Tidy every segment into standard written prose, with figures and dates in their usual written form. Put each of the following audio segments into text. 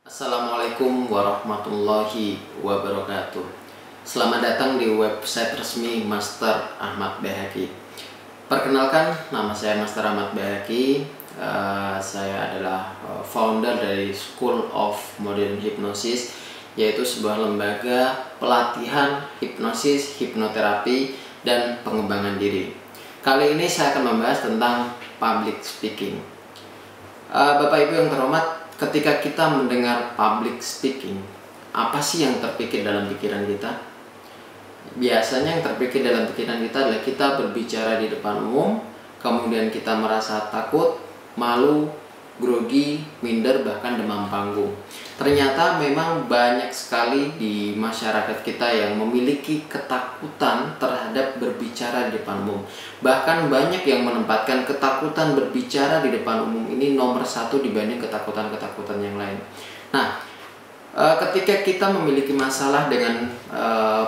Assalamualaikum warahmatullahi wabarakatuh. Selamat datang di website resmi Master Ahmad Baihaqi. Perkenalkan, nama saya Master Ahmad Baihaqi. Saya adalah founder dari School of Modern Hypnosis, yaitu sebuah lembaga pelatihan hipnosis, hipnoterapi, dan pengembangan diri. Kali ini saya akan membahas tentang public speaking. Bapak Ibu yang terhormat, ketika kita mendengar public speaking, apa sih yang terpikir dalam pikiran kita? Biasanya yang terpikir dalam pikiran kita adalah kita berbicara di depan umum, kemudian kita merasa takut, malu, grogi, minder, bahkan demam panggung. Ternyata memang banyak sekali di masyarakat kita yang memiliki ketakutan terhadap berbicara di depan umum. Bahkan banyak yang menempatkan ketakutan berbicara di depan umum ini nomor satu dibanding ketakutan-ketakutan yang lain. Nah, ketika kita memiliki masalah dengan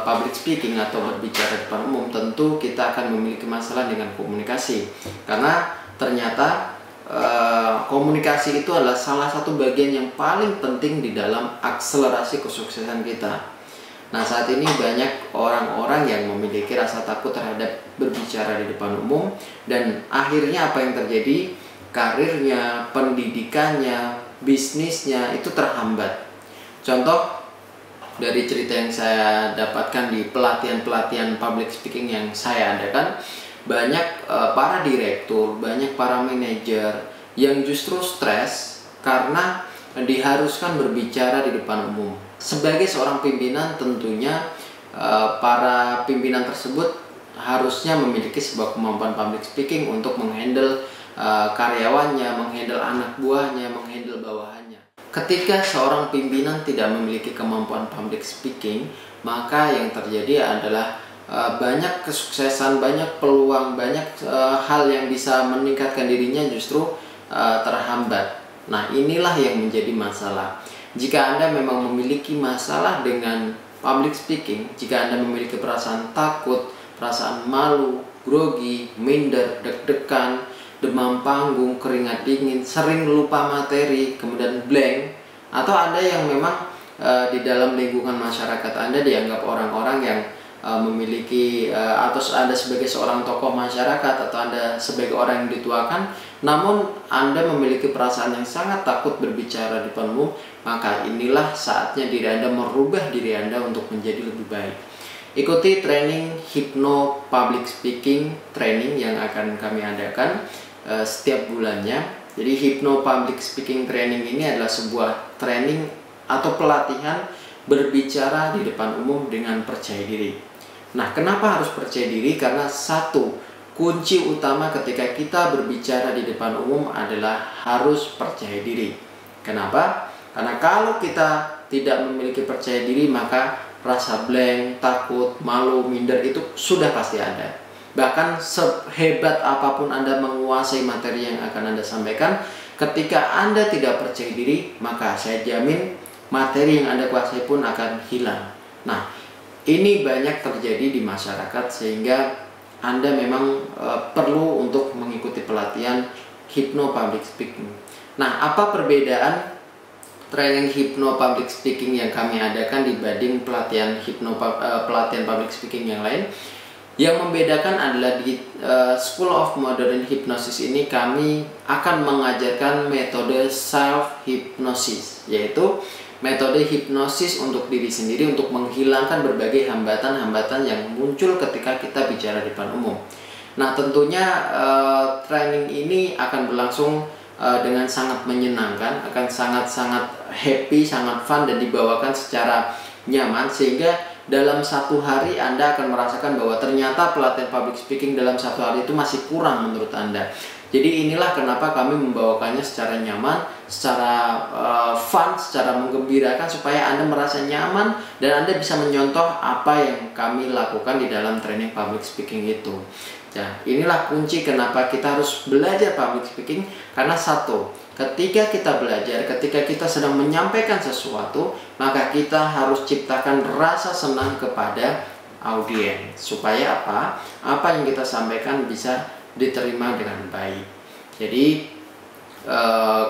public speaking atau berbicara di depan umum, tentu kita akan memiliki masalah dengan komunikasi. Karena ternyata komunikasi itu adalah salah satu bagian yang paling penting di dalam akselerasi kesuksesan kita. Nah, saat ini banyak orang-orang yang memiliki rasa takut terhadap berbicara di depan umum, dan akhirnya apa yang terjadi? Karirnya, pendidikannya, bisnisnya itu terhambat. Contoh dari cerita yang saya dapatkan di pelatihan-pelatihan public speaking yang saya adakan, banyak para direktur, banyak para manajer yang justru stres karena diharuskan berbicara di depan umum. Sebagai seorang pimpinan, tentunya para pimpinan tersebut harusnya memiliki sebuah kemampuan public speaking untuk menghandle karyawannya, menghandle anak buahnya, menghandle bawahannya. Ketika seorang pimpinan tidak memiliki kemampuan public speaking, maka yang terjadi adalah banyak kesuksesan, banyak peluang, banyak hal yang bisa meningkatkan dirinya justru terhambat. Nah, inilah yang menjadi masalah. Jika Anda memang memiliki masalah dengan public speaking, jika Anda memiliki perasaan takut, perasaan malu, grogi, minder, deg-degan, demam panggung, keringat dingin, sering lupa materi, kemudian blank, atau Anda yang memang di dalam lingkungan masyarakat Anda dianggap orang-orang yang memiliki atau Anda sebagai seorang tokoh masyarakat atau Anda sebagai orang yang dituakan, namun Anda memiliki perasaan yang sangat takut berbicara di depan umum, maka inilah saatnya diri Anda merubah diri Anda untuk menjadi lebih baik. Ikuti training Hypno Public Speaking training yang akan kami adakan setiap bulannya. Jadi Hypno Public Speaking training ini adalah sebuah training atau pelatihan berbicara di depan umum dengan percaya diri. Nah, kenapa harus percaya diri? Karena satu, kunci utama ketika kita berbicara di depan umum adalah harus percaya diri. Kenapa? Karena kalau kita tidak memiliki percaya diri, maka rasa blank, takut, malu, minder itu sudah pasti ada. Bahkan sehebat apapun Anda menguasai materi yang akan Anda sampaikan, ketika Anda tidak percaya diri, maka saya jamin materi yang Anda kuasai pun akan hilang. Nah, ini banyak terjadi di masyarakat, sehingga Anda memang perlu untuk mengikuti pelatihan Hypno Public Speaking. Nah, apa perbedaan training Hypno Public Speaking yang kami adakan dibanding pelatihan Public Speaking yang lain? Yang membedakan adalah di School of Modern Hypnosis ini kami akan mengajarkan metode self-hypnosis, yaitu metode hipnosis untuk diri sendiri untuk menghilangkan berbagai hambatan-hambatan yang muncul ketika kita bicara di depan umum. Nah, tentunya training ini akan berlangsung dengan sangat menyenangkan, akan sangat-sangat happy, sangat fun, dan dibawakan secara nyaman, sehingga dalam satu hari Anda akan merasakan bahwa ternyata pelatihan public speaking dalam satu hari itu masih kurang menurut Anda. Jadi inilah kenapa kami membawakannya secara nyaman, secara fun, secara menggembirakan, supaya Anda merasa nyaman dan Anda bisa menyontoh apa yang kami lakukan di dalam training public speaking itu. Nah, inilah kunci kenapa kita harus belajar public speaking. Karena satu, ketika kita belajar, ketika kita sedang menyampaikan sesuatu, maka kita harus ciptakan rasa senang kepada audiens. Supaya apa? Apa yang kita sampaikan bisa diterima dengan baik. Jadi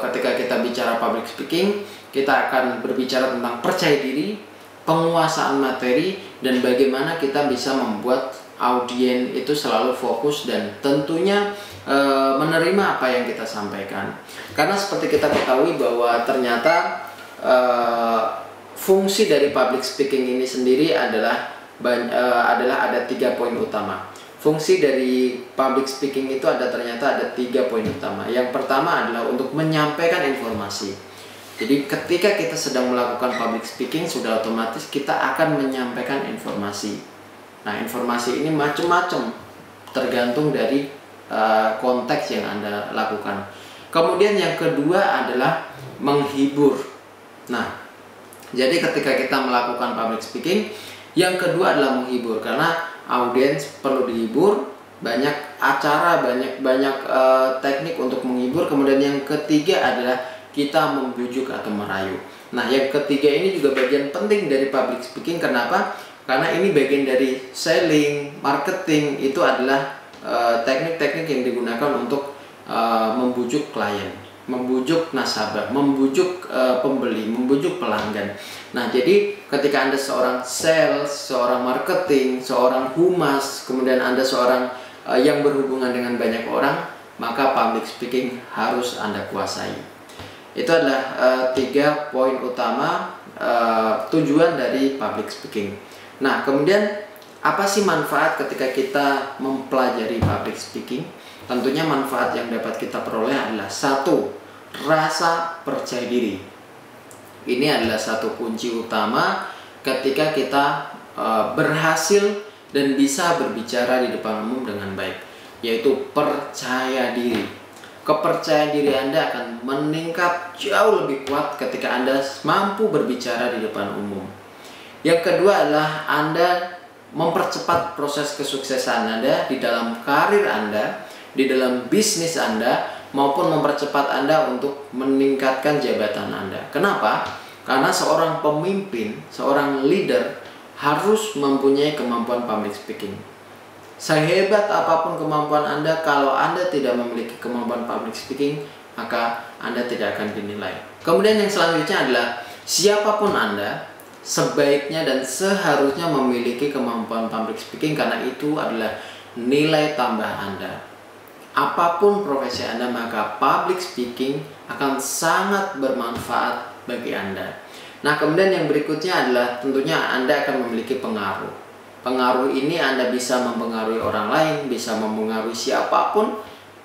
ketika kita bicara public speaking, kita akan berbicara tentang percaya diri, penguasaan materi, dan bagaimana kita bisa membuat audiens itu selalu fokus dan tentunya menerima apa yang kita sampaikan. Karena seperti kita ketahui bahwa ternyata fungsi dari public speaking ini sendiri adalah ada 3 poin utama. Fungsi dari public speaking itu ternyata ada 3 poin utama. Yang pertama adalah untuk menyampaikan informasi. Jadi ketika kita sedang melakukan public speaking, sudah otomatis kita akan menyampaikan informasi. Nah, informasi ini macam-macam tergantung dari konteks yang Anda lakukan. Kemudian yang kedua adalah menghibur. Nah, jadi ketika kita melakukan public speaking, yang kedua adalah menghibur, karena audiens perlu dihibur, banyak acara, banyak teknik untuk menghibur. Kemudian yang ketiga adalah kita membujuk atau merayu. Nah, yang ketiga ini juga bagian penting dari public speaking. Kenapa? Karena ini bagian dari selling, marketing. Itu adalah teknik-teknik yang digunakan untuk membujuk klien, membujuk nasabah, membujuk pembeli, membujuk pelanggan. Nah, jadi ketika Anda seorang sales, seorang marketing, seorang humas, kemudian Anda seorang yang berhubungan dengan banyak orang, maka public speaking harus Anda kuasai. Itu adalah 3 poin utama tujuan dari public speaking. Nah, kemudian apa sih manfaat ketika kita mempelajari public speaking? Tentunya manfaat yang dapat kita peroleh adalah 1. Rasa percaya diri. Ini adalah satu kunci utama ketika kita berhasil dan bisa berbicara di depan umum dengan baik, yaitu percaya diri. Kepercayaan diri Anda akan meningkat jauh lebih kuat ketika Anda mampu berbicara di depan umum. Yang kedua adalah Anda mempercepat proses kesuksesan Anda di dalam karir Anda, di dalam bisnis Anda, maupun mempercepat Anda untuk meningkatkan jabatan Anda. Kenapa? Karena seorang pemimpin, seorang leader harus mempunyai kemampuan public speaking. Sehebat apapun kemampuan Anda, kalau Anda tidak memiliki kemampuan public speaking, maka Anda tidak akan dinilai. Kemudian yang selanjutnya adalah siapapun Anda, sebaiknya dan seharusnya memiliki kemampuan public speaking, karena itu adalah nilai tambah Anda. Apapun profesi Anda, maka public speaking akan sangat bermanfaat bagi Anda. Nah, kemudian yang berikutnya adalah tentunya Anda akan memiliki pengaruh. Pengaruh ini Anda bisa mempengaruhi orang lain, bisa mempengaruhi siapapun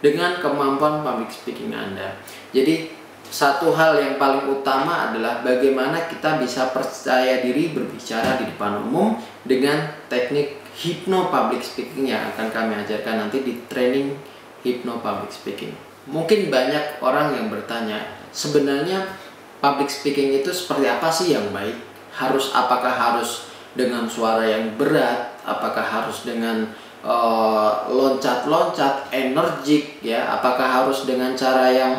dengan kemampuan public speaking Anda. Jadi satu hal yang paling utama adalah bagaimana kita bisa percaya diri berbicara di depan umum dengan teknik hypno public speaking yang akan kami ajarkan nanti di training hypno public speaking. Mungkin banyak orang yang bertanya, sebenarnya public speaking itu seperti apa sih yang baik? Apakah harus dengan suara yang berat? Apakah harus dengan loncat-loncat, energik, ya? Apakah harus dengan cara yang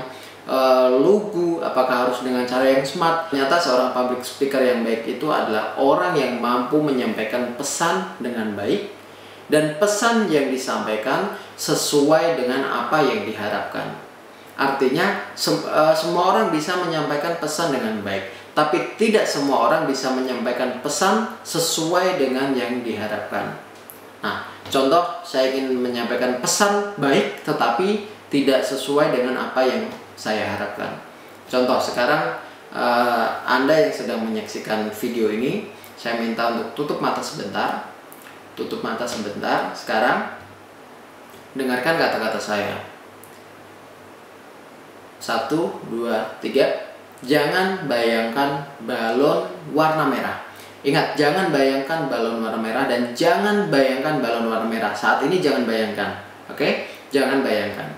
lugu? Apakah harus dengan cara yang smart? Ternyata seorang public speaker yang baik itu adalah orang yang mampu menyampaikan pesan dengan baik, dan pesan yang disampaikan sesuai dengan apa yang diharapkan. Artinya semua orang bisa menyampaikan pesan dengan baik, tapi tidak semua orang bisa menyampaikan pesan sesuai dengan yang diharapkan. Nah, contoh, saya ingin menyampaikan pesan baik tetapi tidak sesuai dengan apa yang saya harapkan. Contoh, sekarang Anda yang sedang menyaksikan video ini, saya minta untuk tutup mata sebentar. Tutup mata sebentar. Sekarang dengarkan kata-kata saya. 1, 2, 3. Jangan bayangkan balon warna merah. Ingat, jangan bayangkan balon warna merah dan jangan bayangkan balon warna merah. Saat ini jangan bayangkan. Oke? Jangan bayangkan.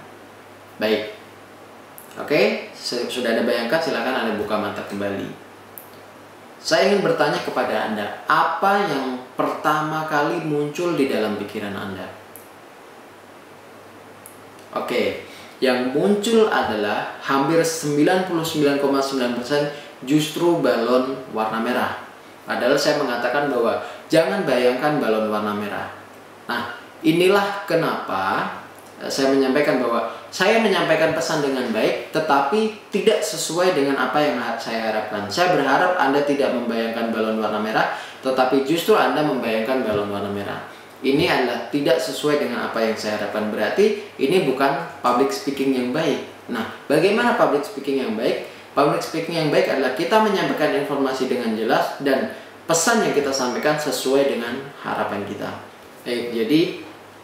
Baik. Oke? Sudah Anda bayangkan, silakan Anda buka mata kembali. Saya ingin bertanya kepada Anda, apa yang pertama kali muncul di dalam pikiran Anda? Oke. Yang muncul adalah hampir 99,9% justru balon warna merah. Padahal saya mengatakan bahwa jangan bayangkan balon warna merah. Nah, inilah kenapa saya menyampaikan bahwa saya menyampaikan pesan dengan baik tetapi tidak sesuai dengan apa yang saya harapkan. Saya berharap Anda tidak membayangkan balon warna merah, tetapi justru Anda membayangkan balon warna merah. Ini adalah tidak sesuai dengan apa yang saya harapkan. Berarti ini bukan public speaking yang baik. Nah, bagaimana public speaking yang baik? Public speaking yang baik adalah kita menyampaikan informasi dengan jelas dan pesan yang kita sampaikan sesuai dengan harapan kita. Baik, jadi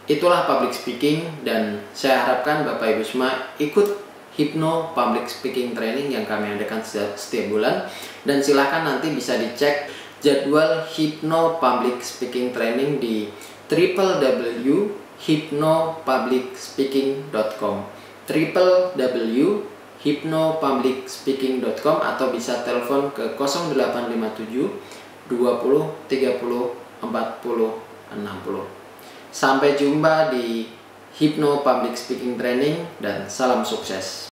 itulah public speaking, dan saya harapkan Bapak Ibu semua ikut Hypno Public Speaking Training yang kami adakan setiap bulan, dan silahkan nanti bisa dicek jadwal Hypno Public Speaking Training di www.hypnopublicspeaking.com www.hypnopublicspeaking.com, atau bisa telepon ke 0857 20 30 40 60. Sampai jumpa di Hypno Public Speaking Training dan salam sukses.